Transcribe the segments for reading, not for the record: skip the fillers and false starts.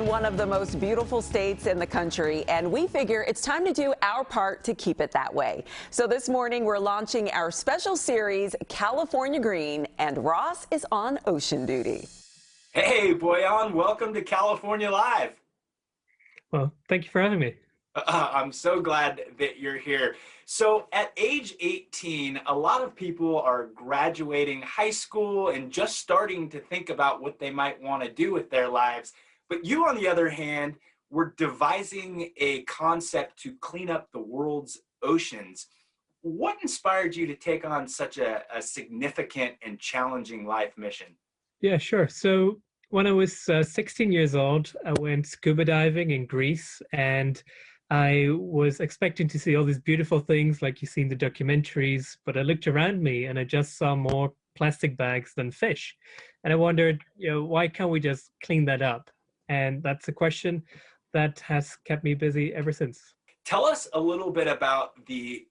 in one of the most beautiful states in the country, and we figure it's time to do our part to keep it that way. So this morning we're launching our special series, California Green, and Ross is on ocean duty. Hey, Boyan, welcome to California Live. Well, thank you for having me. I'm so glad that you're here. So at age 18, a lot of people are graduating high school and just starting to think about what they might want to do with their lives. But you, on the other hand, were devising a concept to clean up the world's oceans. What inspired you to take on such a significant and challenging life mission? Yeah, sure. So when I was 16 years old, I went scuba diving in Greece, and I was expecting to see all these beautiful things like you see in the documentaries, but I looked around me and I just saw more plastic bags than fish. And I wondered, why can't we just clean that up? And that's a question that has kept me busy ever since. Tell us a little bit about the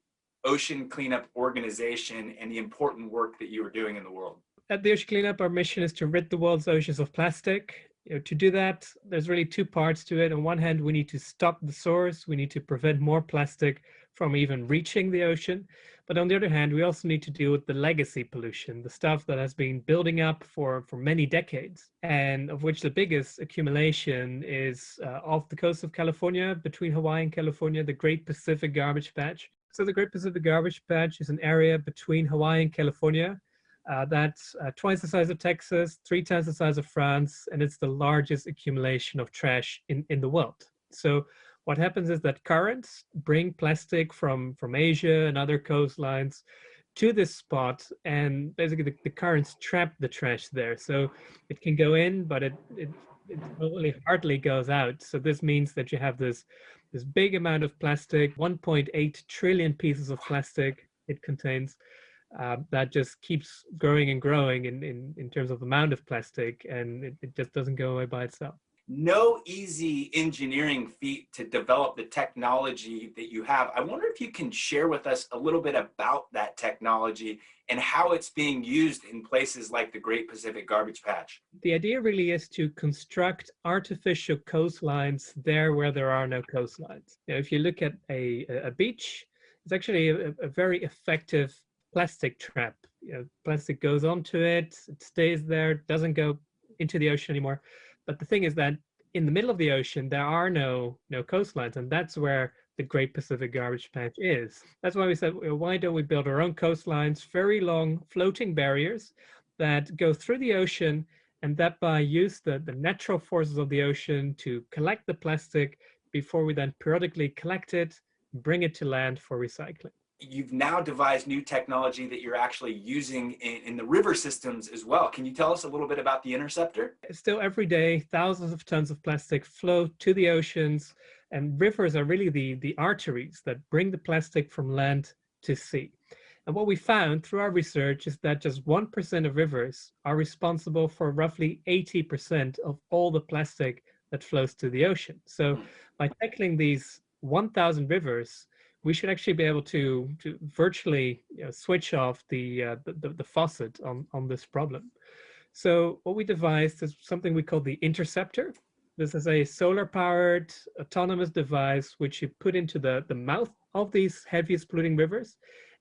Ocean Cleanup Organization and the important work that you are doing in the world. At the Ocean Cleanup, our mission is to rid the world's oceans of plastic. To do that, there's really two parts to it. On one hand, we need to stop the source. We need to prevent more plastic from even reaching the ocean. But on the other hand, we also need to deal with the legacy pollution, the stuff that has been building up for many decades, and of which the biggest accumulation is off the coast of California, between Hawaii and California, the Great Pacific Garbage Patch. So the Great Pacific Garbage Patch is an area between Hawaii and California that's twice the size of Texas, 3 times the size of France, and it's the largest accumulation of trash in the world. So what happens is that currents bring plastic from Asia and other coastlines to this spot, and basically the currents trap the trash there. So it can go in, but it only hardly goes out. So this means that you have this big amount of plastic, 1.8 trillion pieces of plastic it contains. That just keeps growing and growing in terms of the amount of plastic, and it just doesn't go away by itself. No easy engineering feat to develop the technology that you have. I wonder if you can share with us a little bit about that technology and how it's being used in places like the Great Pacific Garbage Patch. The idea really is to construct artificial coastlines there where there are no coastlines. If you look at a beach, it's actually a very effective plastic trap. Plastic goes onto it, it stays there, doesn't go into the ocean anymore. But the thing is that in the middle of the ocean, there are no coastlines, and that's where the Great Pacific Garbage Patch is. That's why we said, why don't we build our own coastlines, very long floating barriers that go through the ocean, and that by use the natural forces of the ocean to collect the plastic before we then periodically collect it, bring it to land for recycling. You've now devised new technology that you're actually using in the river systems as well. Can you tell us a little bit about the Interceptor? Still every day, thousands of tons of plastic flow to the oceans, and rivers are really the arteries that bring the plastic from land to sea. And what we found through our research is that just 1% of rivers are responsible for roughly 80% of all the plastic that flows to the ocean. So by tackling these 1,000 rivers, we should actually be able to virtually switch off the faucet on this problem. So what we devised is something we call the Interceptor. This is a solar-powered autonomous device which you put into the mouth of these heaviest polluting rivers,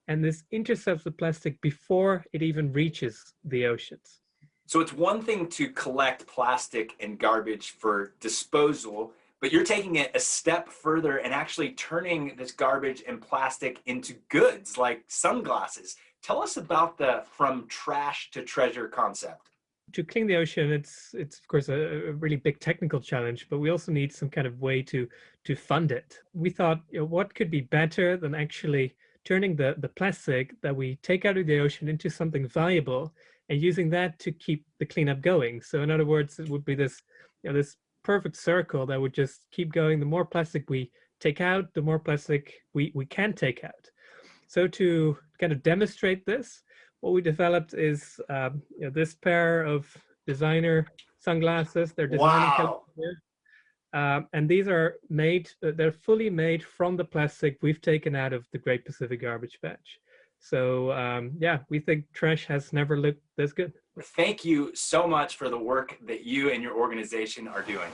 and this intercepts the plastic before it even reaches the oceans. So it's one thing to collect plastic and garbage for disposal, but you're taking it a step further and actually turning this garbage and plastic into goods like sunglasses. Tell us about the from trash to treasure concept. To clean the ocean, it's of course a really big technical challenge, but we also need some kind of way to fund it. We thought, what could be better than actually turning the plastic that we take out of the ocean into something valuable and using that to keep the cleanup going. So in other words, it would be this perfect circle that would just keep going. The more plastic we take out, the more plastic we can take out. So to kind of demonstrate this, what we developed is this pair of designer sunglasses. They're designed in California. And these are made, they're fully made from the plastic we've taken out of the Great Pacific Garbage Patch. So yeah, we think trash has never looked this good. Thank you so much for the work that you and your organization are doing.